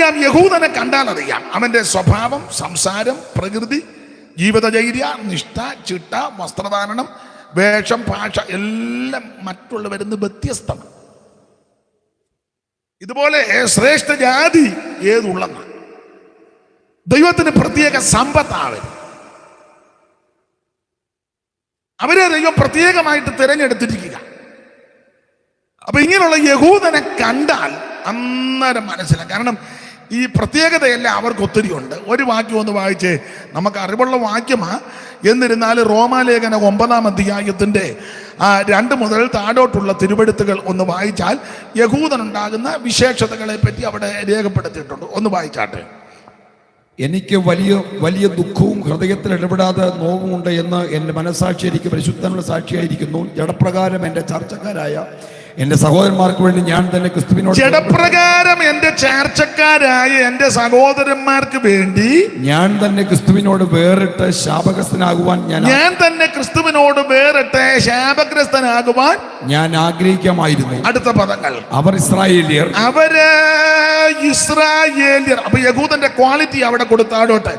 അറിയാം, യഹൂദനെ കണ്ടാൽ അറിയാം അവന്റെ സ്വഭാവം, സംസാരം, പ്രകൃതി, ജീവിതചര്യ, നിഷ്ഠ, ചിട്ട, വസ്ത്രധാരണം, വേഷം, ഭാഷ എല്ലാം മറ്റുള്ളവരിൽ നിന്ന് വ്യത്യസ്തമാണ്. ഇതുപോലെ ശ്രേഷ്ഠ ജാതി ഏതുള്ളെന്ന ദൈവത്തിന് പ്രത്യേക സമ്പത്താവരും. അവരെ ദൈവം പ്രത്യേകമായിട്ട് തിരഞ്ഞെടുത്തിരിക്കുക. അപ്പൊ ഇങ്ങനെയുള്ള യഹൂദനെ കണ്ടാൽ അന്നേരം മനസ്സിലാക്കാം. കാരണം ഈ പ്രത്യേകതയെല്ലാം അവർക്ക് ഒത്തിരി ഉണ്ട്. ഒരു വാക്യം ഒന്ന് വായിച്ചേ, നമുക്ക് അറിവുള്ള വാക്യമാ. എന്നിരുന്നാലും റോമാലേഖന 9-ാം അധ്യായത്തിന്റെ 2 മുതൽ താഴോട്ടുള്ള തിരുവെഴുത്തുകൾ ഒന്ന് വായിച്ചാൽ യഹൂദനുണ്ടാകുന്ന വിശേഷതകളെ പറ്റി അവിടെ രേഖപ്പെടുത്തിയിട്ടുണ്ട്. ഒന്ന് വായിച്ചാട്ടെ. എനിക്ക് വലിയ വലിയ ദുഃഖവും ഹൃദയത്തിൽ ഇടപെടാതെ നോവുമുണ്ട് എന്ന് എൻ്റെ മനസ്സാക്ഷി എനിക്ക് പരിശുദ്ധനുള്ള സാക്ഷിയായിരിക്കുന്നു. ജഡപ്രകാരം എൻ്റെ ചർച്ചക്കാരായ എന്റെ സഹോദരന്മാർക്ക് വേണ്ടി ഞാൻ തന്നെ ക്രിസ്തുവിനോട് ജഡപ്രകാരം എന്റെ ചാർച്ചക്കാരായ എന്റെ സഹോദരന്മാർക്ക് വേണ്ടി ഞാൻ തന്നെ ക്രിസ്തുവിനോട് വേറിട്ട് ശാപഗ്രസ്തനാകുവാൻ ഞാൻ തന്നെ ക്രിസ്തുവിനോട് വേറിട്ട് ശാപഗ്രസ്തനാകുവാൻ ഞാൻ ആഗ്രഹിക്കാമായിരുന്നു. അടുത്ത പദങ്ങൾ അവർ ഇസ്രായേലിയർ. അവര് ഇസ്രായേലിയർ. അപ്പൊ യഹൂദന്റെ ക്വാളിറ്റി അവിടെ കൊടുത്താടോട്ടെ.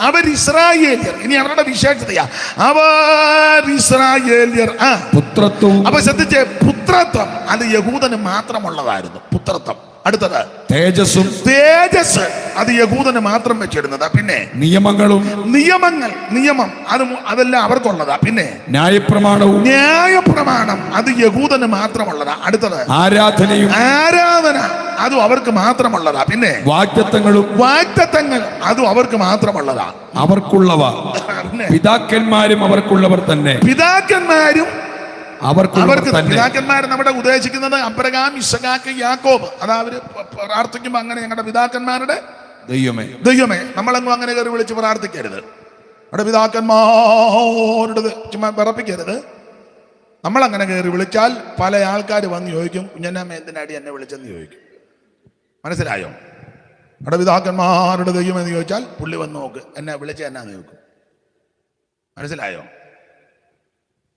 അവർ ഇസ്രായേലിയർ. ഇനി അവരുടെ വിശേഷതയാ അവർ ഇസ്രായേലിയർ. പുത്രത്വവും. അപ്പൊ ശ്രദ്ധിച്ചേ, പുത്രത്വം അത് യഹൂദന് മാത്രമുള്ളതായിരുന്നു. പുത്രത്വം. അടുത്തത് തേജസ്സും. തേജസ് അത് യഹൂദന് മാത്രം വെച്ചിരുന്നത്. പിന്നെ നിയമം അതെല്ലാം അവർക്കുള്ളതാ. പിന്നെ ന്യായപ്രമാണം അത് യഹൂദന് മാത്രമുള്ളതാ. അടുത്തത് ആരാധന അതും അവർക്ക് മാത്രമുള്ളതാ. പിന്നെ വാഗ്ദത്തങ്ങൾ അതും അവർക്ക് മാത്രമുള്ളതാ. അവർക്കുള്ളവ പിതാക്കന്മാരും അവർക്കുള്ളവർ തന്നെ. പിതാക്കന്മാർ നമ്മുടെ ഉദ്ദേശിക്കുന്നത് അബ്രഹാം, ഇസഹാക്ക്, യാക്കോബ്. അതാ അവര് പ്രാർത്ഥിക്കുമ്പോ അങ്ങനെ ഞങ്ങളുടെ പിതാക്കന്മാരുടെ ദൈവമേ നമ്മളെങ്ങും അങ്ങനെ കയറി വിളിച്ച് പ്രാർത്ഥിക്കരുത്. അവിടെ പിതാക്കന്മാരുടെ ചുമ്മാ വിറപ്പിക്കരുത്. നമ്മളങ്ങനെ കയറി വിളിച്ചാൽ പല ആൾക്കാർ വന്ന് ചോദിക്കും, കുഞ്ഞന്നമ്മ എന്തിനാടി എന്നെ വിളിച്ചെന്ന് ചോദിക്കും. മനസ്സിലായോ? അവിടെ പിതാക്കന്മാരുടെ ദൈവം എന്ന് ചോദിച്ചാൽ പുള്ളി വന്ന് നോക്ക്, എന്നെ വിളിച്ച എന്നാന്ന് ചോദിക്കും. മനസ്സിലായോ?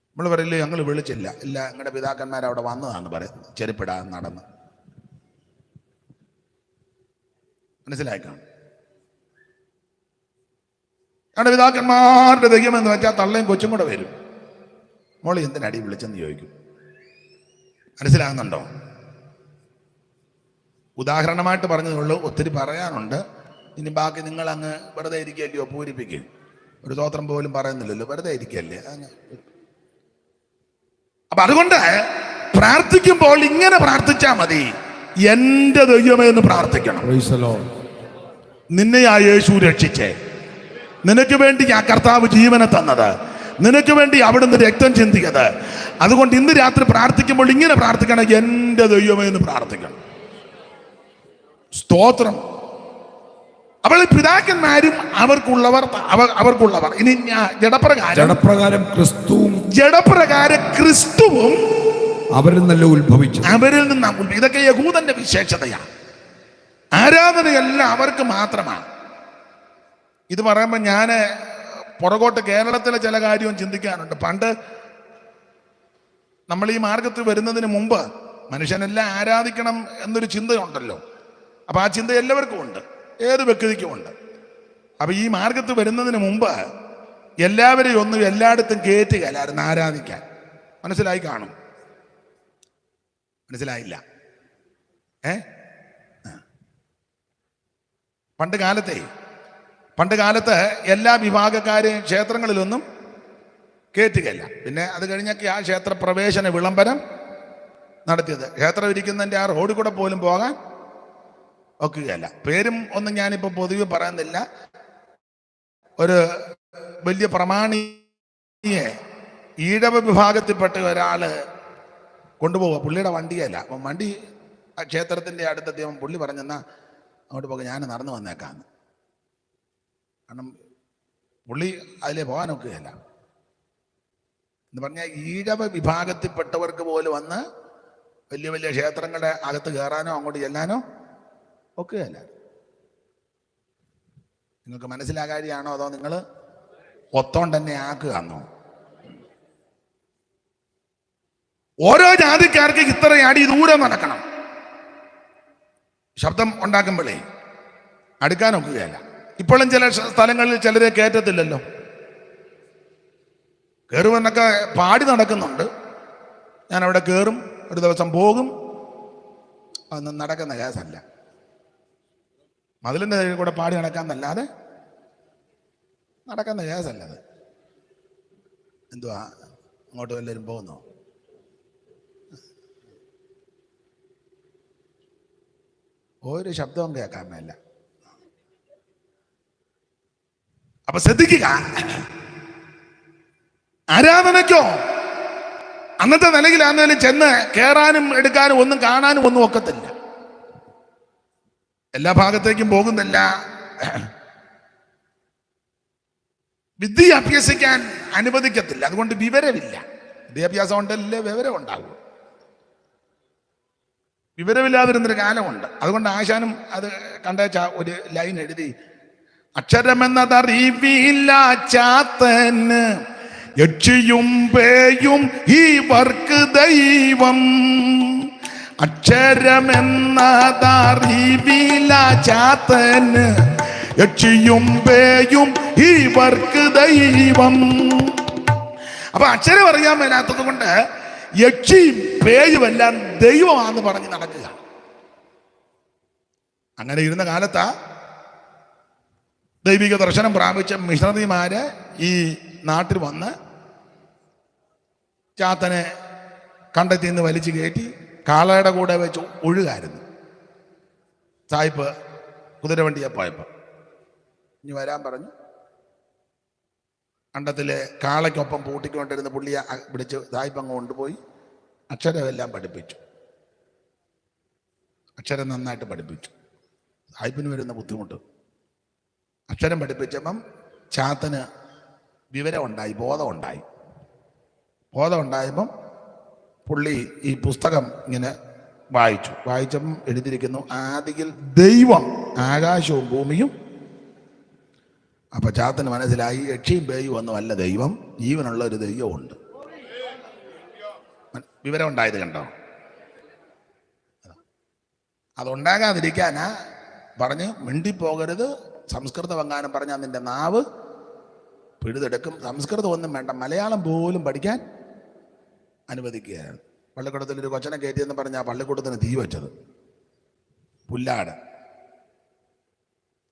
നമ്മൾ പറയില്ലേ, ഞങ്ങൾ വിളിച്ചില്ല. ഇല്ല, ഞങ്ങളുടെ പിതാക്കന്മാർ അവിടെ വന്നതാന്ന് പറയും, ചെരുപ്പിടാൻ നടന്ന്. മനസ്സിലായിക്കാണ്? ഞങ്ങളുടെ പിതാക്കന്മാരുടെ ദൈവം എന്ന് വെച്ചാൽ തള്ളയും കൊച്ചും കൂടെ വരും. മോളി എന്തിനടി വിളിച്ചെന്ന് ചോദിക്കും. മനസ്സിലാകുന്നുണ്ടോ? ഉദാഹരണമായിട്ട് പറഞ്ഞതുള്ളൂ, ഒത്തിരി പറയാനുണ്ട്. ഇനി ബാക്കി നിങ്ങൾ അങ്ങ് വെറുതെ ഇരിക്കല്ലയോ, പൂരിപ്പിക്കും. ഒരു സ്തോത്രം പോലും പറയുന്നില്ലല്ലോ, വെറുതെ ഇരിക്കല്ലേ. അപ്പൊ അതുകൊണ്ട് പ്രാർത്ഥിക്കുമ്പോൾ ഇങ്ങനെ പ്രാർത്ഥിച്ചാൽ മതി, എന്റെ ദൈവമേ എന്ന് പ്രാർത്ഥിക്കണം. നിന്നെ ആ യേശു രക്ഷിച്ചേ, നിനക്ക് വേണ്ടി ആ കർത്താവ് ജീവനെ തന്നത്, നിനക്ക് വേണ്ടി അവിടുന്ന് രക്തം ചിന്തിയത്. അതുകൊണ്ട് ഇന്ന് രാത്രി പ്രാർത്ഥിക്കുമ്പോൾ ഇങ്ങനെ പ്രാർത്ഥിക്കണം, എന്റെ ദൈവമേ എന്ന് പ്രാർത്ഥിക്കണം. സ്തോത്രം. അപ്പോൾ പിതാക്കന്മാരും അവർക്കുള്ളവർ. ഇനി ജഡപ്രകാരം ക്രിസ്തുവും അവരിൽ നിന്ന് ഉത്ഭവിച്ചു. ഇതൊക്കെ യഹൂദന്റെ വിശേഷതയാണ്. ആരാധനയെല്ലാം അവർക്ക് മാത്രമാണ്. ഇത് പറയുമ്പോൾ ഞാൻ പുറകോട്ട് കേരളത്തിലെ ചില കാര്യവും ചിന്തിക്കാനുണ്ട്. പണ്ട് നമ്മൾ ഈ മാർഗത്തിൽ വരുന്നതിന് മുമ്പ് മനുഷ്യനെല്ലാം ആരാധിക്കണം എന്നൊരു ചിന്തയുണ്ടല്ലോ. അപ്പൊ ആ ചിന്ത എല്ലാവർക്കും ഉണ്ട്, ഏത് വ്യക്തിക്കുമുണ്ട്. അപ്പൊ ഈ മാർഗത്ത് വരുന്നതിന് മുമ്പ് എല്ലാവരെയും ഒന്നും എല്ലായിടത്തും കയറ്റുകയല്ലായിരുന്നു ആരാധിക്കാൻ. മനസ്സിലായി കാണും. മനസ്സിലായില്ല? പണ്ട് കാലത്ത് എല്ലാ വിഭാഗക്കാരെയും ക്ഷേത്രങ്ങളിലൊന്നും കയറ്റുകയല്ല. പിന്നെ അത് കഴിഞ്ഞൊക്കെ ആ ക്ഷേത്ര പ്രവേശന വിളംബരം നടത്തിയത്. ക്ഷേത്രം ഇരിക്കുന്നതിൻ്റെ ആ റോഡിൽ കൂടെ പോലും പോകാൻ ഒക്കുകയല്ല. പേരും ഒന്നും ഞാനിപ്പോൾ പൊതുവെ പറയുന്നില്ല. ഒരു വലിയ പ്രമാണിയെ ഈഴവ വിഭാഗത്തിൽപ്പെട്ട ഒരാള് കൊണ്ടുപോവുക. പുള്ളിയുടെ വണ്ടിയല്ല. അപ്പം വണ്ടി ആ ക്ഷേത്രത്തിൻ്റെ അടുത്തെത്തിയപ്പോൾ പുള്ളി പറഞ്ഞെന്നാ അങ്ങോട്ട് പോകാം, ഞാൻ നടന്നു വന്നേക്കാന്ന്. കാരണം പുള്ളി അതിലേ പോകാൻ ഒക്കുകയല്ല. എന്ന് പറഞ്ഞാൽ ഈഴവ വിഭാഗത്തിൽപ്പെട്ടവർക്ക് പോലും വന്ന് വലിയ വലിയ ക്ഷേത്രങ്ങളുടെ അകത്ത് കയറാനോ അങ്ങോട്ട് ചെല്ലാനോ ഒക്കുകയല്ല. നിങ്ങൾക്ക് മനസ്സിലാകാരിയാണോ അതോ നിങ്ങൾ ഒത്തോണ്ട് തന്നെ ആക്കുകയാണോ? ഓരോ ജാതിക്കാർക്ക് ഇത്ര അടി ദൂരം നടക്കണം ശബ്ദം ഉണ്ടാക്കുമ്പോഴേ. അടുക്കാനൊക്കുകയല്ല. ഇപ്പോഴും ചില സ്ഥലങ്ങളിൽ ചിലരെ കയറ്റത്തില്ലല്ലോ. കയറുമെന്നൊക്കെ പാടി നടക്കുന്നുണ്ട്. ഞാൻ അവിടെ കയറും, ഒരു ദിവസം പോകും. അതൊന്നും നടക്കുന്ന കേസല്ല. മതിലിൻ്റെ കയ്യിൽ കൂടെ പാടി നടക്കാന്നല്ലാതെ നടക്കുന്ന കേസല്ല അത്. എന്തുവാ, അങ്ങോട്ട് വല്ലവരും പോകുന്നോ? ഒരു ശബ്ദവും കേൾക്കാൻ മേല. അപ്പൊ ശ്രദ്ധിക്കുക, ആരാധനയ്ക്കോ അന്നത്തെ നിലയിലാണെങ്കിലും ചെന്ന് കയറാനും എടുക്കാനും ഒന്നും കാണാനും ഒന്നും ഒക്കത്തില്ല. എല്ലാ ഭാഗത്തേക്കും പോകുന്നില്ല. വിദ്യ അഭ്യസിക്കാൻ അനുവദിക്കത്തില്ല. അതുകൊണ്ട് വിവരമില്ല. വിദ്യാഭ്യാസം ഉണ്ടല്ലേ വിവരം ഉണ്ടാകും. വിവരമില്ലാതിരുന്നൊരു കാലമുണ്ട്. അതുകൊണ്ട് ആശാനും അത് കണ്ടേച്ച ഒരു ലൈൻ എഴുതി, അക്ഷരമെന്നതറിവില്ല ചാത്തന്, യക്ഷിയും പേയും ഇവർക്ക് ദൈവം. അക്ഷരമെന്നതറിവില്ല ചാത്തന്, യക്ഷിയും പേയും ഇവർക്ക് ദൈവം. അപ്പൊ അക്ഷരം അറിയാൻ മേലാത്തത് കൊണ്ട് യക്ഷിയും പേയും എല്ലാം ദൈവമാണെന്ന് പറഞ്ഞ് നടക്കുക. അങ്ങനെ ഇരുന്ന കാലത്താ ദൈവിക ദർശനം പ്രാപിച്ച മിഷണറിമാര് ഈ നാട്ടിൽ വന്ന് ചാത്തനെ കണ്ടെത്തി നിന്ന് വലിച്ചു കയറ്റി കാളയുടെ കൂടെ വെച്ച് ഒഴുകായിരുന്നു. സായിപ്പ് കുതിരവണ്ടിയെ പോയപ്പോൾ ഇനി വരാൻ പറഞ്ഞു. കണ്ടത്തിലെ കാളയ്ക്കൊപ്പം പൂട്ടിക്കൊണ്ടിരുന്ന പുള്ളിയെ പിടിച്ച് സായിപ്പ് അങ്ങ് കൊണ്ടുപോയി അക്ഷരമെല്ലാം പഠിപ്പിച്ചു. അക്ഷരം നന്നായിട്ട് പഠിപ്പിച്ചു. സായിപ്പിന് വരുന്ന ബുദ്ധിമുട്ട്, അക്ഷരം പഠിപ്പിച്ചപ്പം ചാത്തന് വിവരം ഉണ്ടായി, ബോധമുണ്ടായി. ബോധമുണ്ടായപ്പം പുള്ളി ഈ പുസ്തകം ഇങ്ങനെ വായിച്ചപ്പം എഴുതിയിരിക്കുന്നു, ആദിയിൽ ദൈവം ആകാശവും ഭൂമിയും. അപ്പൊ ചാത്തന് മനസ്സിലായി, യക്ഷിയും പേയും ഒന്നുമല്ല ദൈവം, ജീവനുള്ള ഒരു ദൈവമുണ്ട്. വിവരം ഉണ്ടായത് കണ്ടോ? അതുണ്ടാകാതിരിക്കാനാ പറഞ്ഞ് മിണ്ടിപ്പോകരുത്. സംസ്കൃതം എങ്ങാനും പറഞ്ഞാൽ നിന്റെ നാവ് പിഴുതെടുക്കും. സംസ്കൃതം ഒന്നും വേണ്ട, മലയാളം പോലും പഠിക്കാൻ അനുവദിക്കുകയാണ്. പള്ളിക്കൂടത്തിൽ ഒരു കൊച്ചനെ കയറ്റിയെന്ന് പറഞ്ഞാൽ പള്ളിക്കൂടത്തിന് തീ വെച്ചത്. പുല്ലാട്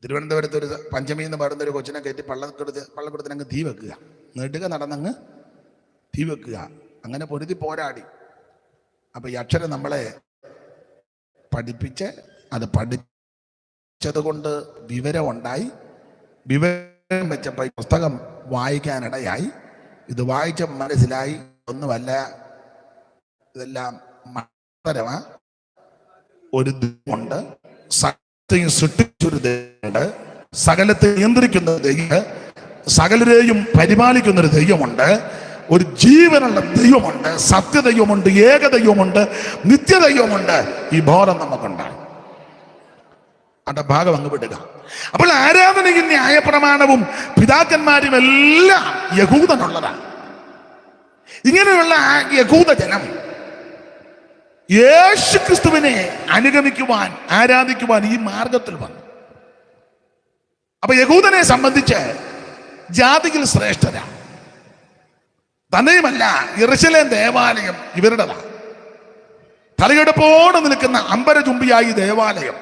തിരുവനന്തപുരത്ത് ഒരു പഞ്ചമി എന്ന് പറയുന്ന ഒരു കൊച്ചിനെ കയറ്റി പള്ളിക്കൂടത്തിന് അങ്ങ് തീ വെക്കുക, നെടുക നടന്നങ്ങ് തീ വെക്കുക. അങ്ങനെ പൊരുതി പോരാടി. അപ്പൊ ഈ അക്ഷരം നമ്മളെ പഠിപ്പിച്ച് അത് പഠിച്ചത് കൊണ്ട് വിവരമുണ്ടായി. വിവരം വെച്ചപ്പോൾ ഈ പുസ്തകം വായിക്കാനിടയായി. ഇത് വായിച്ച മനസ്സിലായി, ഒന്നുമല്ല, ഇതെല്ലാം മതപരമാ. ഒരു ദൈവമുണ്ട്, സകലത്തെയും സൃഷ്ടിച്ചൊരു ദൈവമുണ്ട്, സകലത്തെ നിയന്ത്രിക്കുന്ന ദൈവം, സകലരെയും പരിപാലിക്കുന്ന ഒരു ദൈവമുണ്ട്, ഒരു ജീവനുള്ള ദൈവമുണ്ട്, സത്യദൈവമുണ്ട്, ഏകദൈവമുണ്ട്, നിത്യദൈവമുണ്ട്. ഈ ബോധം നമുക്കുണ്ടാകും. അതിന്റെ ഭാഗം അങ്ങ് വിടുക. അപ്പോൾ ആരാധനയും ന്യായപ്രമാണവും പിതാക്കന്മാരും എല്ലാം യഹൂദനുള്ളതാണ്. ഇങ്ങനെയുള്ള യഹൂദ ജനം യേശു ക്രിസ്തുവിനെ അനുഗമിക്കുവാൻ, ആരാധിക്കുവാൻ ഈ മാർഗത്തിൽ വന്നു. അപ്പൊ യഹൂദനെ സംബന്ധിച്ച് ജാതിയിൽ ശ്രേഷ്ഠരാണ്. തന്നെയുമല്ല, യെരൂശലേം ദേവാലയം ഇവരുടേതാണ്. തലയെടുപ്പോടെ നിൽക്കുന്ന അമ്പരചുംബിയായി ദേവാലയം.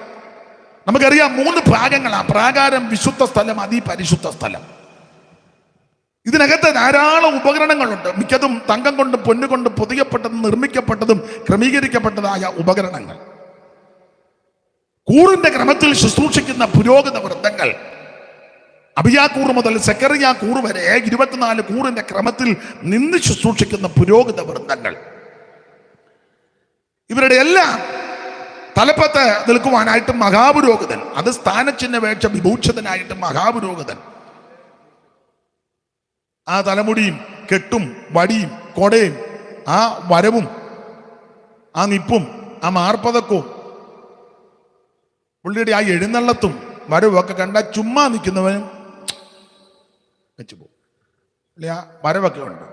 നമുക്കറിയാം 3 ഭാഗങ്ങളാണ്: പ്രാകാരം, വിശുദ്ധ സ്ഥലം, അതിപരിശുദ്ധ സ്ഥലം. ഇതിനകത്ത് ധാരാളം ഉപകരണങ്ങളുണ്ട്. മിക്കതും തങ്കം കൊണ്ടും പൊന്നുകൊണ്ടും പൊതിയപ്പെട്ടതും നിർമ്മിക്കപ്പെട്ടതും ക്രമീകരിക്കപ്പെട്ടതായ ഉപകരണങ്ങൾ. കൂറിന്റെ ക്രമത്തിൽ ശുശ്രൂഷിക്കുന്ന പുരോഹിത വൃന്ദങ്ങൾ, അബിയാക്കൂർ മുതൽ സെക്കറിയാക്കൂർ വരെ 24 കൂറിന്റെ ക്രമത്തിൽ നിന്ന് ശുശ്രൂഷിക്കുന്ന പുരോഹിത വൃന്ദങ്ങൾ. ഇവരുടെ എല്ലാം തലപ്പത്ത് നിൽക്കുവാനായിട്ട് മഹാപുരോഹിതൻ, അത് സ്ഥാനചിഹ്നവേക്ഷ വിഭൂഷിതനായിട്ട് മഹാപുരോഹിതൻ. ആ തലമുടിയും കെട്ടും വടിയും കൊടയും ആ വരവും ആ നിപ്പും ആ മാർപ്പതക്കവും പുള്ളിയുടെ ആ എഴുന്നള്ളത്തും വരവും ഒക്കെ കണ്ട ചുമ്മാ നിൽക്കുന്നവനും വെച്ചുപോകും. പുള്ളി ആ വരവൊക്കെ ഉണ്ട്.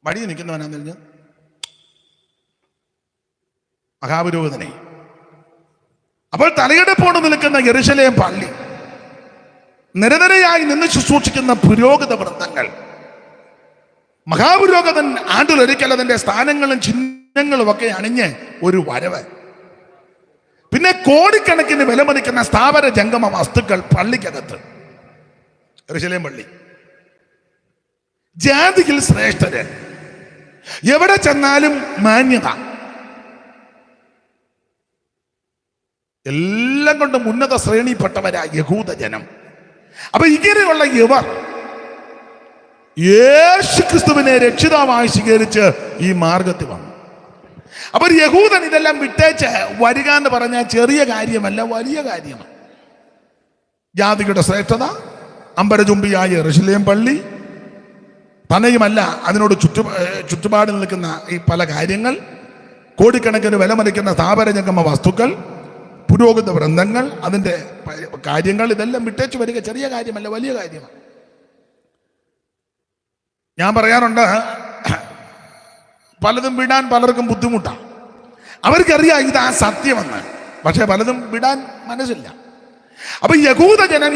വഴി നിൽക്കുന്നവനാന്ന് പറഞ്ഞ് മഹാപുരോഹിതനെ. അപ്പോൾ തലയെടുപ്പോണ്ട് നിൽക്കുന്ന യെരൂശലേം പള്ളി, നിരനിരയായി നിന്ന് ശുശ്രൂഷിക്കുന്ന പുരോഹിത വൃന്ദങ്ങൾ, മഹാപുരോഹിതൻ ആണ്ടിലൊരിക്കൽ അതിന്റെ സ്ഥാനങ്ങളും ചിഹ്നങ്ങളും ഒക്കെ അണിഞ്ഞ് ഒരു വരവ്, പിന്നെ കോടിക്കണക്കിന് വിലമതിക്കുന്ന സ്ഥാവര ജംഗമ വസ്തുക്കൾ പള്ളിക്കകത്ത്. യെരൂശലേം പള്ളി ജാതിയിൽ ശ്രേഷ്ഠര്, എവിടെ ചെന്നാലും മാന്യത, എല്ലാം കൊണ്ടും ഉന്നത ശ്രേണിപ്പെട്ടവരാ യഹൂദ ജനം. അപ്പൊ ഇങ്ങനെയുള്ള ഇവർ യേശു ക്രിസ്തുവിനെ രക്ഷിതാവായി സ്വീകരിച്ച് ഈ മാർഗത്തിൽ വന്നു. അപ്പൊ ഒരു യഹൂദൻ ഇതെല്ലാം വിട്ടേച്ച് വരിക എന്ന് പറഞ്ഞാൽ ചെറിയ കാര്യമല്ല, വലിയ കാര്യമാണ്. ജാതികളുടെ ശ്രേഷ്ഠത, അമ്പരചുംബിയായ യെരൂശലേം പള്ളി, തന്നെയുമല്ല അതിനോട് ചുറ്റുപാട് നിൽക്കുന്ന ഈ പല കാര്യങ്ങൾ, കോടിക്കണക്കിന് വിലമതിക്കുന്ന സ്ഥാപനജംഗമ വസ്തുക്കൾ, പുരോഹിത വൃന്ദങ്ങൾ, അതിൻ്റെ കാര്യങ്ങൾ, ഇതെല്ലാം വിട്ടേച്ച് വരിക ചെറിയ കാര്യമല്ല, വലിയ കാര്യമാണ്. ഞാൻ പറയാറുണ്ട്, പലതും വിടാൻ പലർക്കും ബുദ്ധിമുട്ടാണ്. അവർക്കറിയാം ഇതാ സത്യമെന്ന്, പക്ഷെ പലതും വിടാൻ മനസ്സില്ല. അപ്പൊ യഹൂദ ജനം,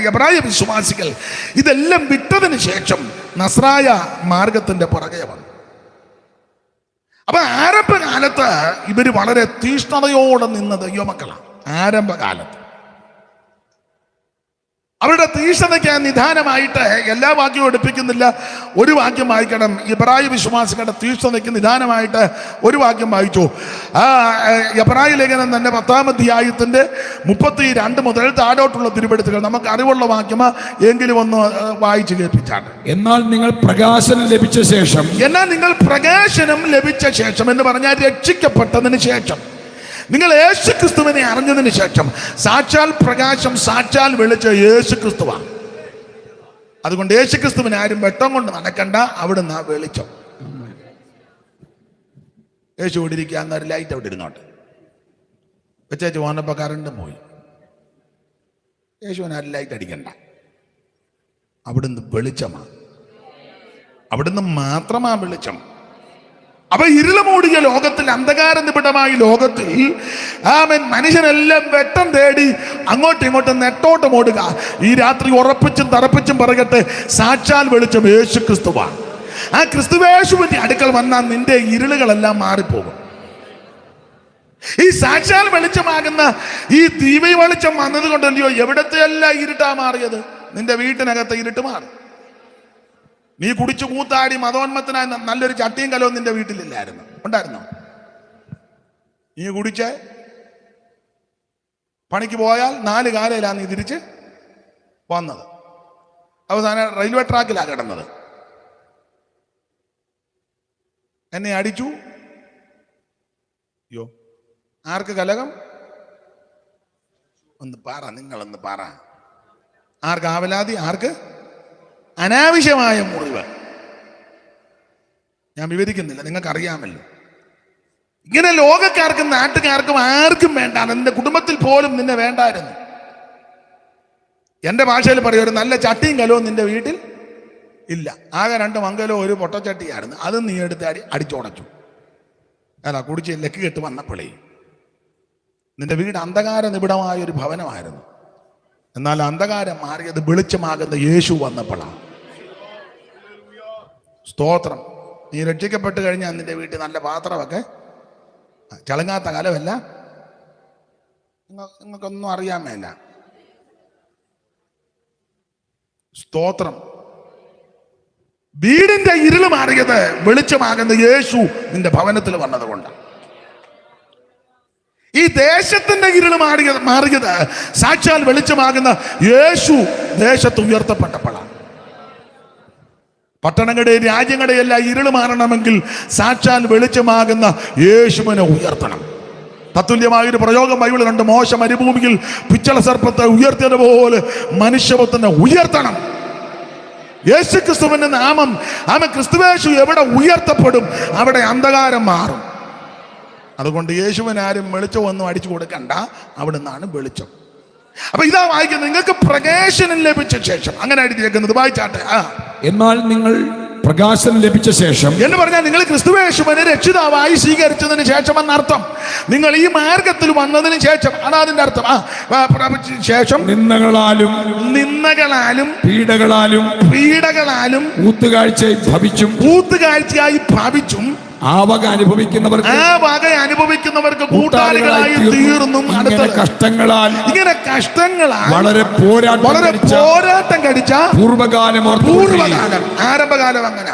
എബ്രായ വിശ്വാസികൾ ഇതെല്ലാം വിട്ടതിന് ശേഷം നസ്രായ മാർഗത്തിന്റെ പുറകെ വന്നു. അപ്പൊ ആരംഭകാലത്ത് ഇവര് വളരെ തീഷ്ണതയോടെ നിന്ന ദൈവമക്കളാണ്. ആരംഭകാലത്ത് അവരുടെ തീഷ്ണതയ്ക്ക് നിദാനമായിട്ട് എല്ലാ വാക്യവും എടുപ്പിക്കുന്നില്ല, ഒരു വാക്യം വായിക്കണം. എബ്രായ വിശ്വാസികളുടെ തീഷ്ണതയ്ക്ക് നിദാനമായിട്ട് ഒരു വാക്യം വായിച്ചു. ആ എബ്രായ ലേഖനം തന്നെ 10-ാം അധ്യായത്തിന്റെ 32 മുതൽ താഴോട്ടുള്ള തിരുവെടുത്തുകൾ നമുക്ക് അറിവുള്ള വാക്യമാ, എങ്കിലും ഒന്ന് വായിച്ചു കേൾപ്പിച്ചാണ്. എന്നാൽ നിങ്ങൾ പ്രകാശനം ലഭിച്ച ശേഷം എന്ന് പറഞ്ഞാൽ രക്ഷിക്കപ്പെട്ടതിന് ശേഷം, നിങ്ങൾ യേശു ക്രിസ്തുവിനെ അറിഞ്ഞതിന് ശേഷം, സാക്ഷാൽ പ്രകാശം, സാക്ഷാൽ വെളിച്ചം യേശു ക്രിസ്തുവാണ്. അതുകൊണ്ട് യേശു ക്രിസ്തുവിനെ ആരും വെട്ടം കൊണ്ട് നടക്കണ്ട, അവിടുന്ന് ആ വെളിച്ചം. യേശു ഇവിടെ ഇരിക്കുക, എന്നൊരു ലൈറ്റ് അവിടെ ഇരുന്നോട്ടെ. വെച്ചേച്ച് പോന്നപ്പോ കറണ്ട് പോയി. യേശുവിന് ആരും ലൈറ്റ് അടിക്കണ്ട, അവിടുന്ന് വെളിച്ചമാണ്, അവിടുന്ന് മാത്രമാ വെളിച്ചം. അപ്പൊ ഇരുള് മൂടിയ ലോകത്തിൽ, അന്ധകാര നിബിഡമായ ലോകത്തിൽ മനുഷ്യനെല്ലാം വെട്ടം തേടി അങ്ങോട്ടും ഇങ്ങോട്ടും നെട്ടോട്ടം ഓടുക. ഈ രാത്രി ഉറപ്പിച്ചും തറപ്പിച്ചും പറയട്ടെ, സാക്ഷാൽ വെളിച്ചം യേശു ക്രിസ്തുവാണ്. ആ ക്രിസ്തുവേശുവിന്റെ അടുക്കൽ വന്നാൽ നിന്റെ ഇരുളുകളെല്ലാം മാറിപ്പോകും. ഈ സാക്ഷാൽ വെളിച്ചമാകുന്ന ഈ ദിവ്യ വെളിച്ചം വന്നത് കൊണ്ടല്ലയോ എവിടത്തെ എല്ലാം ഇരുട്ടാ മാറിയത്. നിന്റെ വീട്ടിനകത്ത് ഇരുട്ട് മാറി. നീ കുടിച്ചു കൂത്താടി മതോന്മത്തനായ നല്ലൊരു ചട്ടിയും കലവും നിന്റെ വീട്ടിലില്ലായിരുന്നു, ഉണ്ടായിരുന്നോ? നീ കുടിച്ച് പണിക്ക് പോയാൽ 4 കാലയിലാണ് നീ തിരിച്ച് വന്നത്. അവസാനം റെയിൽവേ ട്രാക്കിലാണ് കിടന്നത്. എന്നെ അടിച്ചു. അയ്യോ, ആർക്ക് കലകം? ഒന്ന് പറ, നിങ്ങളൊന്ന് പറ. ആർക്ക് ആവലാതി? ആർക്ക് അനാവശ്യമായ മുറിവ്? ഞാൻ വിവരിക്കുന്നില്ല, നിങ്ങൾക്കറിയാമല്ലോ. ഇങ്ങനെ ലോകക്കാർക്കും നാട്ടുകാർക്കും ആർക്കും വേണ്ട, നിന്റെ കുടുംബത്തിൽ പോലും നിന്നെ വേണ്ടായിരുന്നു. എൻ്റെ ഭാഷയിൽ പറയും, ഒരു നല്ല ചട്ടിയും കലവും നിന്റെ വീട്ടിൽ ഇല്ല. ആകെ 2 മംഗലോ ഒരു പൊട്ടച്ചട്ടിയായിരുന്നു, അത് നീ എടുത്ത് അടിച്ചുടച്ചു. അല്ല, കുടിച്ച് ലക്ക് കെട്ട് വന്നപ്പോഴേ നിന്റെ വീട് അന്ധകാര നിബിഡമായ ഒരു ഭവനമായിരുന്നു. എന്നാൽ അന്ധകാരം മാറിയത് വെളിച്ചമാകുന്ന യേശു വന്നപ്പോഴാണ്. സ്തോത്രം. നീ രക്ഷിക്കപ്പെട്ട് കഴിഞ്ഞാൽ നിന്റെ വീട്ടിൽ നല്ല പാത്രമൊക്കെ, ചളങ്ങാത്ത കാലമല്ല, നിങ്ങൾക്കൊന്നും അറിയാൻ മേല. സ്തോത്രം. വീടിന്റെ ഇരുള് മാറിയത് വെളിച്ചമാകുന്ന യേശു നിന്റെ ഭവനത്തിൽ വന്നതുകൊണ്ട്. ഈ ദേശത്തിന്റെ ഇരുള് മാറിയത് സാക്ഷാൽ വെളിച്ചമാകുന്ന യേശു ദേശത്ത് ഉയർത്തപ്പെട്ടപ്പോഴാണ്. പട്ടണങ്ങളുടെയും രാജ്യങ്ങളുടെയും എല്ലാം ഇരുള് മാറണമെങ്കിൽ സാക്ഷാൽ വെളിച്ചമാകുന്ന യേശുവിനെ ഉയർത്തണം. തത്തുല്യമായൊരു പ്രയോഗം ബൈബിളിലുണ്ട്. മോശ മരുഭൂമിയിൽ പിച്ചള സർപ്പത്തെ ഉയർത്തിയതുപോലെ മനുഷ്യപുത്രനെ ഉയർത്തണം. യേശു ക്രിസ്തുവിന്റെ നാമം, ക്രിസ്തുവേശു എവിടെ ഉയർത്തപ്പെടും അവിടെ അന്ധകാരം മാറും. അതുകൊണ്ട് യേശുവിന് ആരും വെളിച്ചമൊന്നും അടിച്ചു കൊടുക്കണ്ട, അവിടെ നിന്നാണ് വെളിച്ചം. അപ്പൊ ഇതാ വായിക്കുന്നത്, നിങ്ങൾക്ക് പ്രകാശനം ലഭിച്ച ശേഷം. അങ്ങനെ എഴുതിയേക്കുന്നത് വായിച്ചാട്ടെ. എന്നാൽ നിങ്ങൾ പ്രകാശനം ലഭിച്ച ശേഷം എന്ന് പറഞ്ഞാൽ നിങ്ങൾ ക്രിസ്തുയേശുവിനെ രക്ഷിതാവായി സ്വീകരിച്ചതിന് ശേഷം എന്നർത്ഥം. നിങ്ങൾ ഈ മാർഗത്തിൽ വന്നതിന് ശേഷം, അതാ അതിന്റെ അർത്ഥം. ശേഷം നിന്ദകളാലും പീഡകളാലും ഊത്തുകാഴ്ചയായി ഭവിച്ചും ആ വക അനുഭവിക്കുന്നവർക്ക് കൂട്ടാളികളായി തീർന്നും. ഇങ്ങനെ കഷ്ടങ്ങളാൽ വളരെ പോരാട്ടം കഴിച്ച പൂർവകാലം ആരംഭകാലം. അങ്ങനെ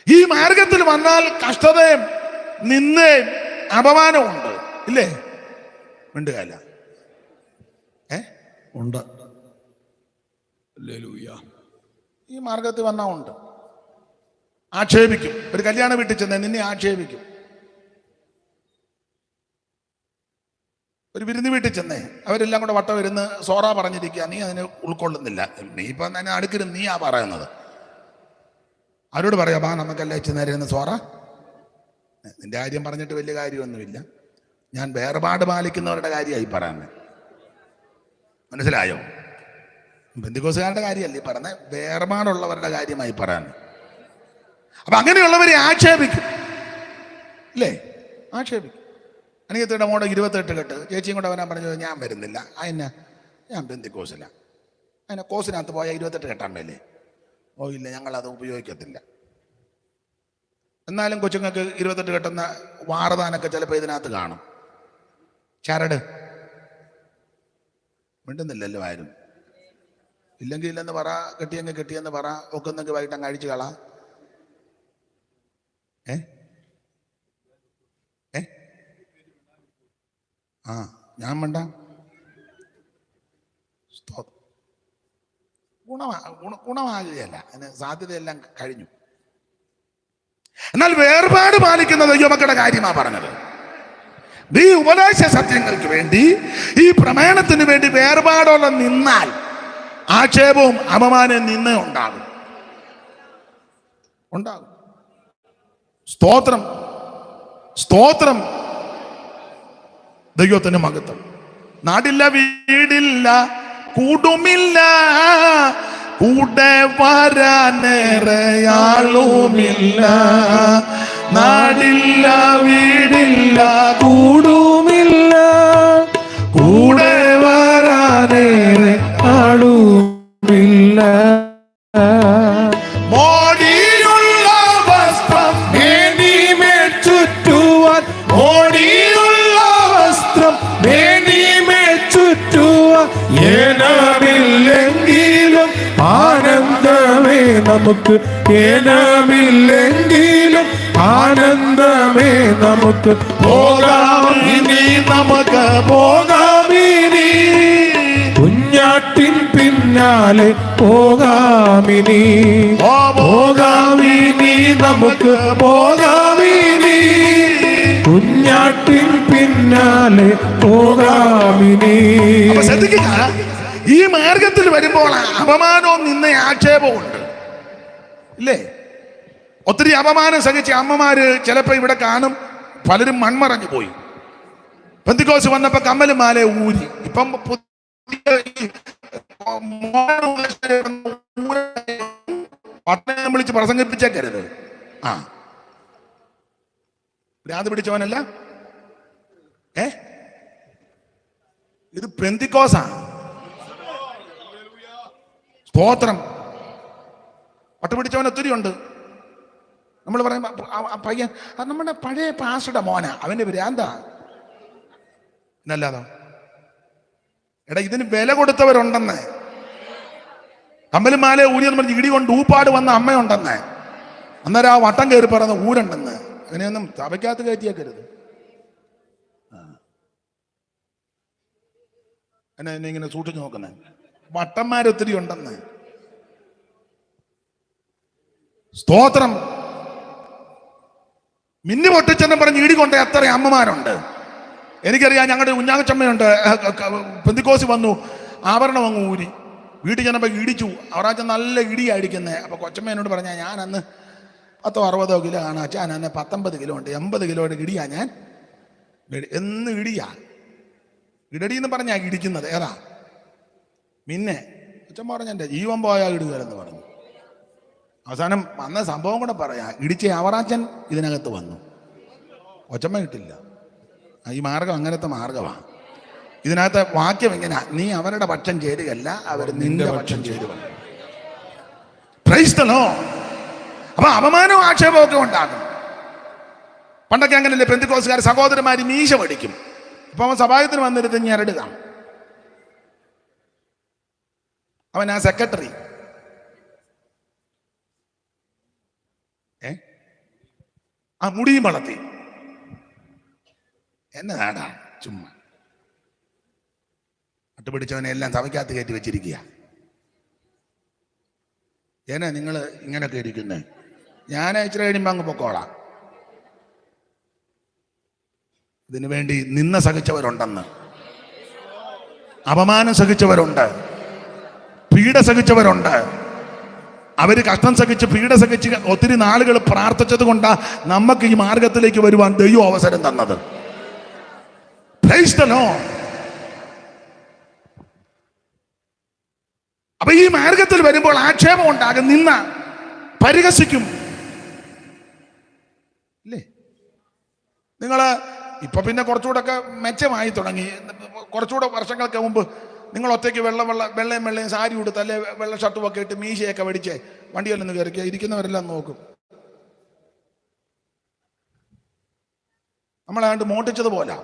ഈ മാർഗത്തിൽ വന്നാൽ കഷ്ടതയും നിന്നയും അപമാനവും ഉണ്ട്, ഇല്ലേ? മിണ്ടുകയല്ല ഉണ്ട്. ഈ മാർഗത്തിൽ വന്നാ ഉണ്ട്. ആക്ഷേപിക്കും. ഒരു കല്യാണ വീട്ടിൽ ചെന്നേ നിന്നെ ആക്ഷേപിക്കും. ഒരു വിരുന്ന് വീട്ടിൽ ചെന്നേ അവരെല്ലാം കൂടെ വട്ടം വരുന്ന് സോറ പറഞ്ഞിരിക്കുക, നീ അതിനെ ഉൾക്കൊള്ളുന്നില്ല. നീ ഇപ്പൊ തന്നെ അടുക്കലും നീ പറയുന്നത്. അവരോട് പറയാ, ബാ നമുക്കെല്ലാം ചെന്നേരുന്ന സോറ, നിന്റെ കാര്യം പറഞ്ഞിട്ട് വലിയ കാര്യമൊന്നുമില്ല, ഞാൻ വേർപാട് പാലിക്കുന്നവരുടെ കാര്യമായി പറയുന്നത്. മനസ്സിലായോ? പെന്തിക്കോസുകാരുടെ കാര്യമല്ല ഈ പറഞ്ഞ, വേർപാടുള്ളവരുടെ കാര്യമായി പറയാൻ. അപ്പൊ അങ്ങനെയുള്ളവരെ ആക്ഷേപിക്കും, ഇല്ലേ? ആക്ഷേപിക്കും. അനിയത്തിയുടെ മോടെ 28 കെട്ട് ചേച്ചിയും കൂടെ വരാൻ പറഞ്ഞു, ഞാൻ വരുന്നില്ല. അതിനെ ഞാൻ പെന്തിക്കോസില്ല, അതിനെ കോസിനകത്ത് പോയാൽ 28 കെട്ടാൻ മേലേ. ഓ ഇല്ല, ഞങ്ങളത് ഉപയോഗിക്കത്തില്ല. എന്നാലും കൊച്ചുങ്ങൾക്ക് 28 കെട്ടുന്ന വാറതാനൊക്കെ ചിലപ്പോൾ ഇതിനകത്ത് കാണും. ചരട് മിണ്ടുന്നില്ലല്ലോ ആരും. ഇല്ലെങ്കിൽ ഇല്ലെന്ന് പറ, കെട്ടിയെങ്കിൽ കെട്ടിയെന്ന് പറ, ഒക്കുന്നെങ്കിൽ വൈകിട്ട് അങ്ങ് അഴിച്ചു കളാ. ആ ഞാൻ വേണ്ട ഗുണമാകുകയല്ല, അതിന് സാധ്യതയെല്ലാം കഴിഞ്ഞു. എന്നാൽ വേർപാട് പാലിക്കുന്ന ദൈവമക്കളുടെ കാര്യമാണ് പറഞ്ഞത്. ഈ ഉപദേശ സത്യങ്ങൾക്ക് വേണ്ടി, ഈ പ്രമാണത്തിന് വേണ്ടി വേർപാടോളം നിന്നാൽ ആക്ഷേപവും അപമാനവും നിന്നേ ഉണ്ടാകും. സ്തോത്രം, സ്തോത്രം. ദൈവത്തിന് മഹത്വം. നാടില്ല, വീടില്ല, കൂടുമില്ല, കൂടെ വരാനേറെയാളുമില്ല. നാടില്ല, വീടില്ല, കൂടുമില്ല, കൂടെ വരാനേറെ ആളുമില്ല. മോടിയുള്ള വസ്ത്രം മേനിമേൽ ചുറ്റുവാൻ, മോടിയുള്ള വസ്ത്രം മേനിമേൽ ചുറ്റുവാൻ, ഏനമില്ലെങ്കിലും ആനന്ദമേ നമുക്ക്, ഏനമില്ലെങ്കിലും ആനന്ദമേ നമുക്ക്. പോകാമിനി നമുക്ക്, പോകാമിനി കുഞ്ഞാട്ടിൻ പിന്നാലെ പോകാമിനി, പോകാമിനി നമുക്ക്, പോകാമിനി കുഞ്ഞാട്ടിൻ പിന്നാലെ പോകാമിനി. ശ്രദ്ധിക്കുക, ഈ മാർഗത്തിൽ വരുമ്പോൾ അപമാനവും നിന്ന ആക്ഷേപവും ഉണ്ട്, ഇല്ലേ? ഒത്തിരി അപമാനം സഹിച്ച അമ്മമാര് ചിലപ്പോ ഇവിടെ കാണും. പലരും മൺമറഞ്ഞു പോയി. പെന്തിക്കോസ് വന്നപ്പോ കമ്മലും മാലെ ഊരി. ഇപ്പം പട്ടണം വിളിച്ച് പ്രസംഗിപ്പിച്ചേക്കരുത്. ആ ഭ്രാന്ത് പിടിച്ചവനല്ല, ഇത് പെന്തിക്കോസാ. സ്തോത്രം. പട്ടുപിടിച്ചവൻ ഒത്തിരി ഉണ്ട്. നമ്മൾ പറയും പയ്യൻ അത് നമ്മുടെ പഴയ പാസ്റ്ററുടെ മോനാ, അവന്റെ ഭ്രാന്താ എന്നല്ലാതോ. എടാ, ഇതിന് വില കൊടുത്തവരുണ്ടെന്ന്. കമ്പലും മാല ഊരിയെന്ന് പറഞ്ഞ് ഇടി കൊണ്ട് ഊപ്പാട് വന്ന അമ്മയുണ്ടെന്ന്. അന്നേരം ആ വട്ടം കയറി പറയുന്ന ഊരുണ്ടെന്ന്. അങ്ങനെയൊന്നും സഭയ്ക്കകത്ത് കയറ്റിയേക്കരുത്. എന്നെ ഇങ്ങനെ സൂക്ഷിച്ചു നോക്കുന്നേ. വട്ടന്മാരൊത്തിരി ഉണ്ടെന്ന്. സ്തോത്രം. മിന്നി പൊട്ടിച്ചെന്ന് പറഞ്ഞ് ഇടി കൊണ്ട എത്ര അമ്മമാരുണ്ട് എനിക്കറിയാം. ഞങ്ങളുടെ കുഞ്ഞാങ്ങച്ചമ്മയുണ്ട്. പെന്തിക്കോസ് വന്നു, ആഭരണം അങ്ങ് ഊരി. വീട്ടിൽ ചെന്നപ്പോൾ ഇടിച്ചു. അവരാച്ച നല്ല ഇടിയായിരിക്കുന്നത്. അപ്പൊ കൊച്ചമ്മ എന്നോട് പറഞ്ഞാൽ, ഞാൻ അന്ന് 10-60 കിലോ ആണ് അച്ഛൻ, എന്നെ 19 കിലോ ഉണ്ട്, 80 കിലോയുടെ ഇടിയാ ഞാൻ എന്ന്. ഇടിയാ, ഇടടി എന്ന് പറഞ്ഞാ ഇടിക്കുന്നത്. ഏതാ പിന്നെ അച്ഛൻ പറഞ്ഞ എൻ്റെ ജീവൻ പോയാൽ ഇടുകയെന്ന് പറഞ്ഞു. അവസാനം വന്ന സംഭവം കൂടെ പറയാം. ഇടിച്ച അവറാച്ചൻ ഇതിനകത്ത് വന്നു, ഒച്ചമ്മ കിട്ടില്ല. ഈ മാർഗം അങ്ങനത്തെ മാർഗമാണ്. ഇതിനകത്ത് വാക്യം എങ്ങനെയാ? നീ അവരുടെ പക്ഷം ചേരുകയല്ല, അവർ നിന്റെ പക്ഷം ചേരുക. Praise the Lord. അപ്പൊ അപമാനവും ആക്ഷേപവും ഒക്കെ ഉണ്ടാകും. പണ്ടൊക്കെ അങ്ങനല്ലേ, പെന്തിക്കോസ്തുകാർ സഹോദരന്മാര് മീശ പഠിക്കും. ഇപ്പൊ അവൻ സഭായത്തിന് വന്നിരുന്ന് ഞെരടുക. അവൻ ആ സെക്രട്ടറി ആ മുടിയും വളർത്തി എന്നതാടാ ചുമ്മാ അട്ടുപിടിച്ചവനെ എല്ലാം സഭയ്ക്കകത്ത് കയറ്റി വെച്ചിരിക്കുക. ഏനാ നിങ്ങൾ ഇങ്ങനൊക്കെ ഇരിക്കുന്നേ? ഞാൻ ഇച്ചിരി കഴിയുമ്പോൾ അങ്ങ് പൊക്കോളാം. ഇതിനു വേണ്ടി നിന്ന സഹിച്ചവരുണ്ടെന്ന്, അപമാനം സഹിച്ചവരുണ്ട്, പീഡ സഹിച്ചവരുണ്ട്. അവര് കഷ്ടം സഹിച്ച് പീഡ സഹിച്ച് ഒത്തിരി നാളുകൾ പ്രാർത്ഥിച്ചത് കൊണ്ടാ നമുക്ക് ഈ മാർഗത്തിലേക്ക് വരുവാൻ ദൈവം അവസരം തന്നത്. Praise the Lord. അപ്പൊ ഈ മാർഗത്തിൽ വരുമ്പോൾ ആക്ഷേപം ഉണ്ടാകും, നിന്ന പരിഹസിക്കും. ഇല്ലേ? നിങ്ങള് ഇപ്പൊ പിന്നെ കുറച്ചുകൂടെ ഒക്കെ മെച്ചമായി തുടങ്ങി. കുറച്ചുകൂടെ വർഷങ്ങൾക്ക് മുമ്പ് നിങ്ങൾ ഒറ്റയ്ക്ക് വെള്ളയും സാരി ഉടുത്ത് അല്ലെ വെള്ള ഷർട്ടും ഒക്കെ ഇട്ട് മീശയൊക്കെ വെടിച്ച് വണ്ടിയിലൊന്ന് കയറിക്കുക, ഇരിക്കുന്നവരെല്ലാം നോക്കും. നമ്മളാണ്ട് മോട്ടിച്ചത് പോലെ.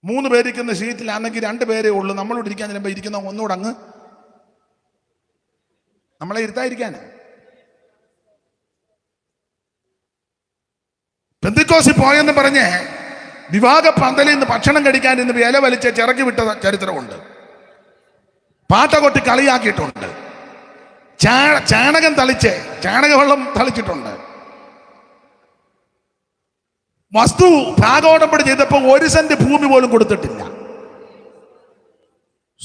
മൂന്ന് പേരിക്കുന്ന സീറ്റിലാണെങ്കിൽ 2 പേരേ ഉള്ളൂ. നമ്മളോട് ഇരിക്കാൻ ചിലപ്പോൾ ഇരിക്കുന്ന ഒന്നുകൂടെ അങ്ങ് നമ്മളെ ഇരുത്താതിരിക്കാനാ. പെന്തിക്കോസിൽ പോയെന്ന് പറഞ്ഞ് വിവാഹ പന്തലിൽ നിന്ന് ഭക്ഷണം കഴിക്കാൻ ഇന്ന് ഇല വലിച്ച് ചിറക്കി വിട്ട ചരിത്രമുണ്ട്. പാട്ട കൊട്ടി കളിയാക്കിയിട്ടുണ്ട്. ചാണകം തളിച്ച് ചാണകവെള്ളം തളിച്ചിട്ടുണ്ട്. വസ്തു ഭാഗോടമ്പടി ചെയ്തപ്പോൾ 1 സെന്റ് ഭൂമി പോലും കൊടുത്തിട്ടില്ല.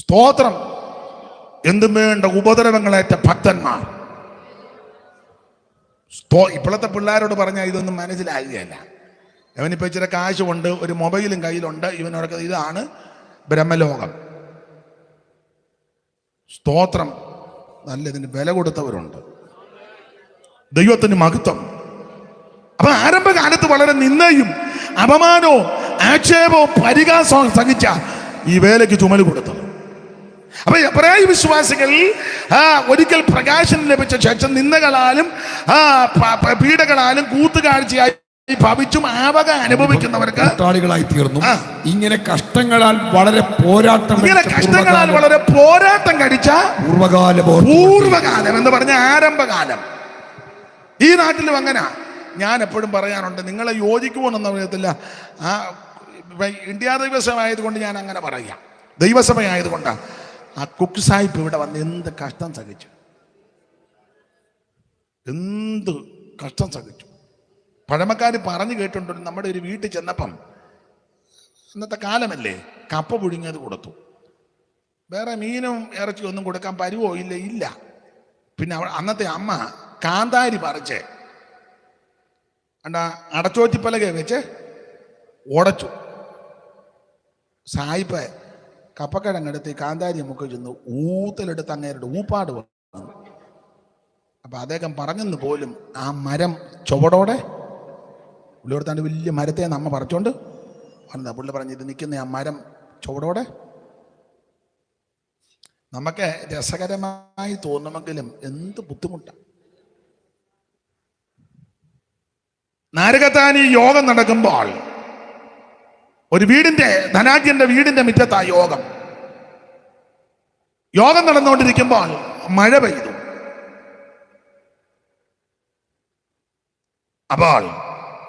സ്തോത്രം. എന്തും വേണ്ട ഉപദ്രവങ്ങളേറ്റ ഭക്തന്മാർ. ഇപ്പോഴത്തെ പിള്ളേരോട് പറഞ്ഞാൽ ഇതൊന്നും മനസ്സിലാകുകയല്ല. അവനിപ്പോൾ ഇച്ചിരി കാശുണ്ട്, ഒരു മൊബൈലും കയ്യിലുണ്ട്, ഇവനോടൊക്കെ ഇതാണ് ബ്രഹ്മലോകം. സ്തോത്രം. നല്ല ഇതിന് വില കൊടുത്തവരുണ്ട്. ദൈവത്തിന് മഹത്വം. അപ്പൊ ആരംഭകാലത്ത് വളരെ നിന്ദയും അപമാനവും ആക്ഷേപവും പരിഹാസവും സഹിച്ച ഈ വേലയ്ക്ക് ചുമല് കൊടുത്തത്. അപ്പൊ എബ്രായ വിശ്വാസികൾ ഒരിക്കൽ പ്രകാശനം ലഭിച്ച ശേഷം നിന്ദകളാലും പീഡകളാലും കൂത്തുകാഴ്ചയായി ഭവിച്ചും ആവക അനുഭവിക്കുന്നവർക്ക് കൂട്ടാളികളായി തീർന്നു. ഇങ്ങനെ കഷ്ടങ്ങളാൽ വളരെ പോരാട്ടം കഴിച്ച പൂർവകാലം എന്ന് പറഞ്ഞ ആരംഭകാലം. ഈ നാട്ടിലും അങ്ങനെ. ഞാൻ എപ്പോഴും പറയാറുണ്ട്, നിങ്ങളെ യോജിക്കുമോന്നൊന്നും അറിയത്തില്ല. ഇന്ത്യ ദൈവസഭ ആയതുകൊണ്ട് ഞാൻ അങ്ങനെ പറയാം. ദൈവസഭ ആയതുകൊണ്ടാണ്. ആ കുക്ക് സാഹിബ് ഇവിടെ വന്ന് എന്ത് കഷ്ടം സഹിച്ചു, എന്ത് കഷ്ടം സഹിച്ചു. പഴമക്കാർ പറഞ്ഞു കേട്ടിട്ടുണ്ട്. നമ്മുടെ ഒരു വീട്ടിൽ ചെന്നപ്പം, ഇന്നത്തെ കാലമല്ലേ, കപ്പ പുഴുങ്ങിയത് കൊടുത്തു. വേറെ മീനും ഇറച്ചിയും ഒന്നും കൊടുക്കാൻ പരുവോ ഇല്ല. പിന്നെ അന്നത്തെ അമ്മ കാന്താരി പറിച്ച് അടച്ചോറ്റിപ്പലകെ വെച്ച് ഉടച്ചു. സായിപ്പ് കപ്പക്കിഴങ്ങെടുത്ത് കാന്താരി മുക്കി ചെന്ന് ഊത്തലെടുത്ത് അങ്ങേരുടെ ഊപ്പാട് വന്നു. അപ്പൊ അദ്ദേഹം പറഞ്ഞെന്ന് പോലും ആ മരം ചുവടോടെ പുള്ളിയോടത്താണ്ട് വലിയ മരത്തെ നമ്മ പറിച്ചോണ്ട് വന്നതാ. പുള്ളി പറഞ്ഞു, ഇത് നിൽക്കുന്ന ആ മരം ചുവടോടെ. നമുക്ക് രസകരമായി തോന്നുമെങ്കിലും എന്ത് ബുദ്ധിമുട്ടാണ്. നാരകത്താനി യോഗം നടക്കുമ്പോൾ ഒരു ധനാഢ്യന്റെ വീടിന്റെ മുറ്റത്താ യോഗം നടന്നുകൊണ്ടിരിക്കുമ്പോൾ മഴ പെയ്തു. അപ്പോൾ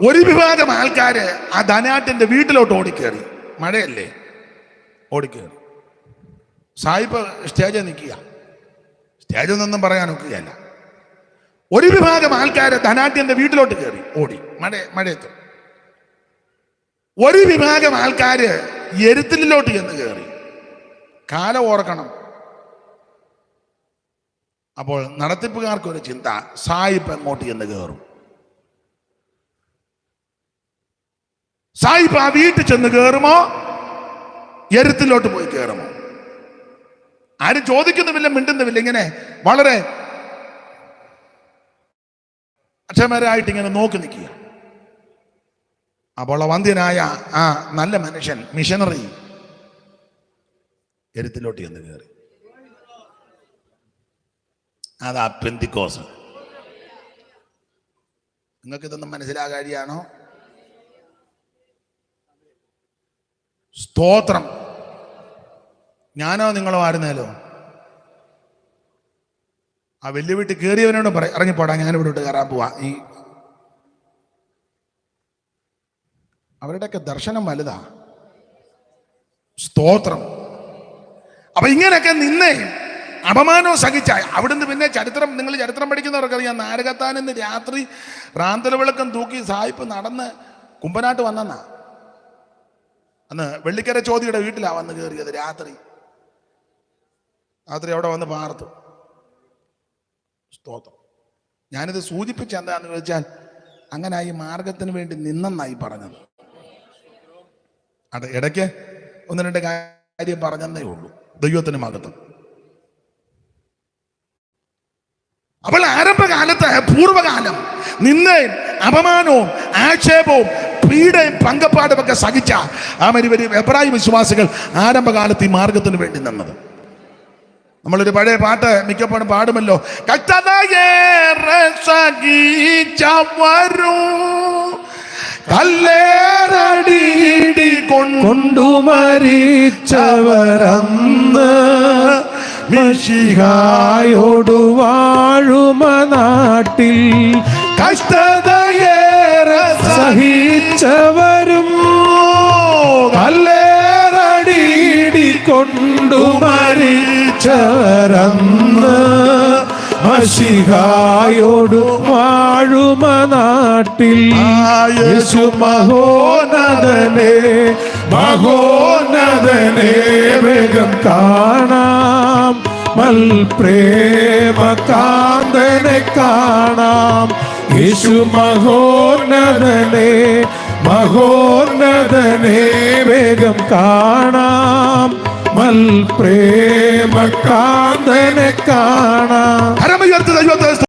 ഒരു വിഭാഗം ആൾക്കാര് ആ ധനാഢ്യന്റെ വീട്ടിലോട്ട് ഓടിക്കേറി. മഴയല്ലേ, ഓടിക്കേറി. സായിപ്പ് സ്റ്റേജിൽ നിൽക്കുക. സ്റ്റേജിൽ നിന്നും പറയാൻ ഒക്കുകയല്ല. ഒരു വിഭാഗം ആൾക്കാര് ധനാഢ്യന്റെ വീട്ടിലോട്ട് കയറി ഓടി മഴയത്ത്. ഒരു വിഭാഗം ആൾക്കാര് എരുത്തിലോട്ട് ചെന്ന് കയറി. കാലം ഓർക്കണം. അപ്പോൾ നടത്തിപ്പുകാർക്ക് ഒരു ചിന്ത, സായിപ്പ് എങ്ങോട്ട് ചെന്ന് കയറും? സായിപ്പ് ആ വീട്ടിൽ ചെന്ന് കയറുമോ, എരുത്തിലോട്ട് പോയി കയറുമോ? ആരും ചോദിക്കുന്നുമില്ല, മിണ്ടുന്നുമില്ല. ഇങ്ങനെ വളരെ അക്ഷമരായിട്ട് ഇങ്ങനെ നോക്കി നിൽക്കുക. അപ്പോൾ വന്ധ്യനായ ആ നല്ല മനുഷ്യൻ, മിഷനറി, എരുത്തിലോട്ട് ചെന്ന് കയറി. അതാ പെന്തിക്കോസ്. നിങ്ങൾക്ക് ഇതൊന്നും മനസ്സിലാകാഴിയാണോ? സ്തോത്രം. ഞാനോ നിങ്ങളോ ആയിരുന്നേലോ ആ വലിയ വീട്ടിൽ കയറിയവനോട് പറയും, ഇറങ്ങിപ്പോടാ, ഞാനിവിടെ ഇട്ട് കയറാൻ പോവാ. ഈ അവരുടെയൊക്കെ ദർശനം വലുതാ. സ്തോത്രം. അപ്പൊ ഇങ്ങനെയൊക്കെ നിന്നേ അപമാനവും സഹിച്ച അവിടുന്ന് പിന്നെ ചരിത്രം, നിങ്ങൾ ചരിത്രം പഠിക്കുന്നവർക്കറിയാം, നാരകത്താനിന്ന് രാത്രി റാന്തൽ വിളക്കം തൂക്കി സായിപ്പ് നടന്ന് കുമ്പനാട്ട് വന്നെന്നാ. അന്ന് വെള്ളിക്കര ചോദിയുടെ വീട്ടിലാ വന്ന് കയറിയത്. രാത്രി അവിടെ വന്ന് പാർത്തു. സ്തോത്രം. ഞാനിത് സൂചിപ്പിച്ച എന്താന്ന് ചോദിച്ചാൽ, അങ്ങനെ ഈ മാർഗത്തിന് വേണ്ടി നിന്നെന്നായി പറഞ്ഞത്. അത് ഇടയ്ക്ക് ഒന്ന് രണ്ട് കാര്യം പറഞ്ഞതേ ഉള്ളൂ. ദൈവത്തിന് മഹത്വം. അപ്പോൾ ആരംഭകാലത്ത്, പൂർവ്വകാലം നിന്നയും അപമാനവും ആക്ഷേപവും പീഡയും പങ്കപ്പാടും ഒക്കെ സഹിച്ച എബ്രായ വിശ്വാസികൾ ആരംഭകാലത്ത് ഈ മാർഗത്തിന് വേണ്ടി നിന്നത്. നമ്മളൊരു പഴയ പാട്ട് മിക്കപ്പോഴും പാടുമല്ലോ, കല്ലേറടി കൊണ്ടു മരിച്ചവരന്ന് മിശിഹായോടു വാഴുമ നാട്ടിൽ കഷ്ടതയേറെ സഹിച്ചവരും കല്ലേറടി കൊണ്ടു മരിച്ചവരന്ന് മിശിഹായോടു വാഴുമ നാട്ടിൽ യേശു മഹോന്നതനെ വേഗം കാണാം, പ്രേമ കാന്തനെ കാണാം. യേശു മഹോന്നതനെ വേഗം കാണാം, പ്രേമ കാന്തനെ കാണാം.